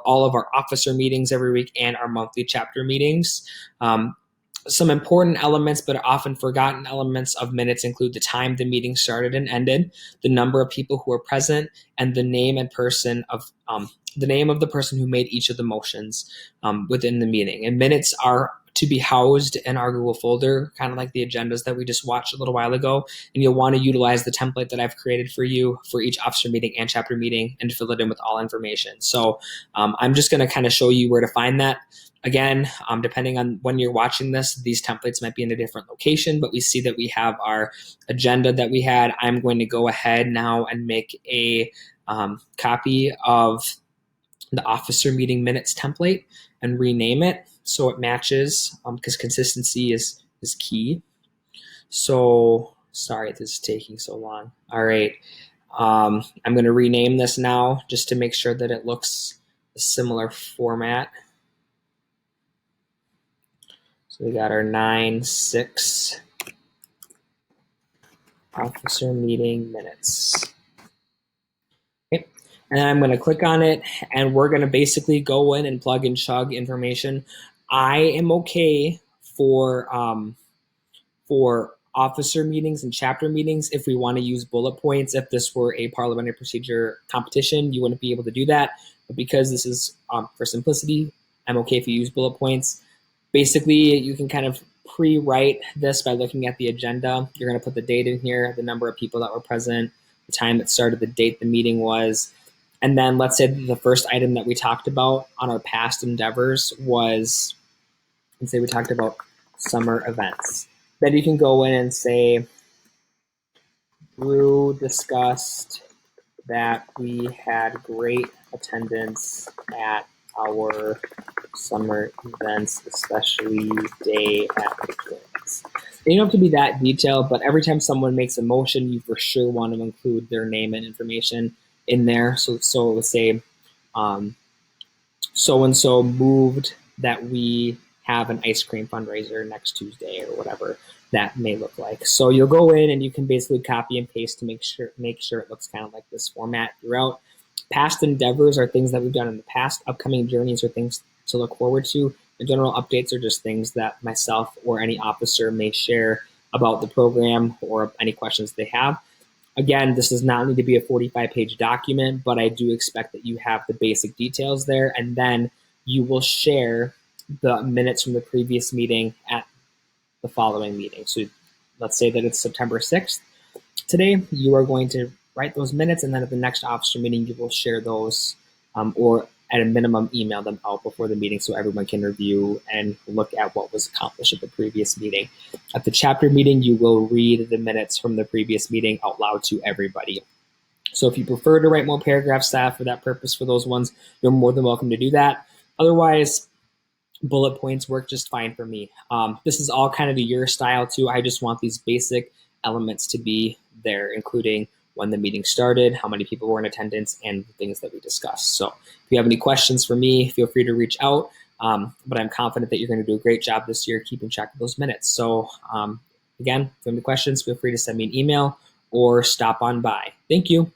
all of our officer meetings every week and our monthly chapter meetings. Some important elements, but often forgotten elements of minutes include the time the meeting started and ended, the number of people who were present, and the name and person of the name of the person who made each of the motions within the meeting. And minutes are to be housed in our Google folder, kind of like the agendas that we just watched a little while ago. And you'll want to utilize the template that I've created for you for each officer meeting and chapter meeting and fill it in with all information. So I'm just going to kind of show you where to find that. Again, depending on when you're watching this, these templates might be in a different location, but we see that we have our agenda that we had. I'm going to go ahead now and make a copy of the officer meeting minutes template and rename it so it matches, because consistency is key. So sorry this is taking so long. All right. I'm going to rename this now just to make sure that it looks a similar format. So we got our 9/6 officer meeting minutes. Okay. And then I'm going to click on it, and we're going to basically go in and plug and chug information. I am okay for officer meetings and chapter meetings if we want to use bullet points. If this were a parliamentary procedure competition, you wouldn't be able to do that. But because this is for simplicity, I'm okay if you use bullet points. Basically, you can kind of pre-write this by looking at the agenda. You're going to put the date in here, the number of people that were present, the time it started, the date the meeting was. And then let's say the first item that we talked about on our past endeavors was, let's say we talked about summer events. Then you can go in and say, Drew discussed that we had great attendance at our summer events, especially day at the kids. You don't have to be that detailed, but every time someone makes a motion, you for sure want to include their name and information in there. So let's say so-and-so moved that we have an ice cream fundraiser next Tuesday or whatever that may look like. So you'll go in and you can basically copy and paste to make sure it looks kind of like this format throughout. Past endeavors are things that we've done in the past. Upcoming journeys are things to look forward to. The general updates are just things that myself or any officer may share about the program or any questions they have. Again, this does not need to be a 45-page document, but I do expect that you have the basic details there, and then you will share the minutes from the previous meeting at the following meeting. So let's say that it's September 6th. Today, you are going to write those minutes, and then at the next officer meeting, you will share those or at a minimum email them out before the meeting so everyone can review and look at what was accomplished at the previous meeting. At the chapter meeting, you will read the minutes from the previous meeting out loud to everybody. So if you prefer to write more paragraph style for that purpose for those ones, you're more than welcome to do that. Otherwise, bullet points work just fine for me. This is all kind of your style too. I just want these basic elements to be there, including when the meeting started, how many people were in attendance, and the things that we discussed. So if you have any questions for me, feel free to reach out. But I'm confident that you're going to do a great job this year keeping track of those minutes. So again, if you have any questions, feel free to send me an email or stop on by. Thank you.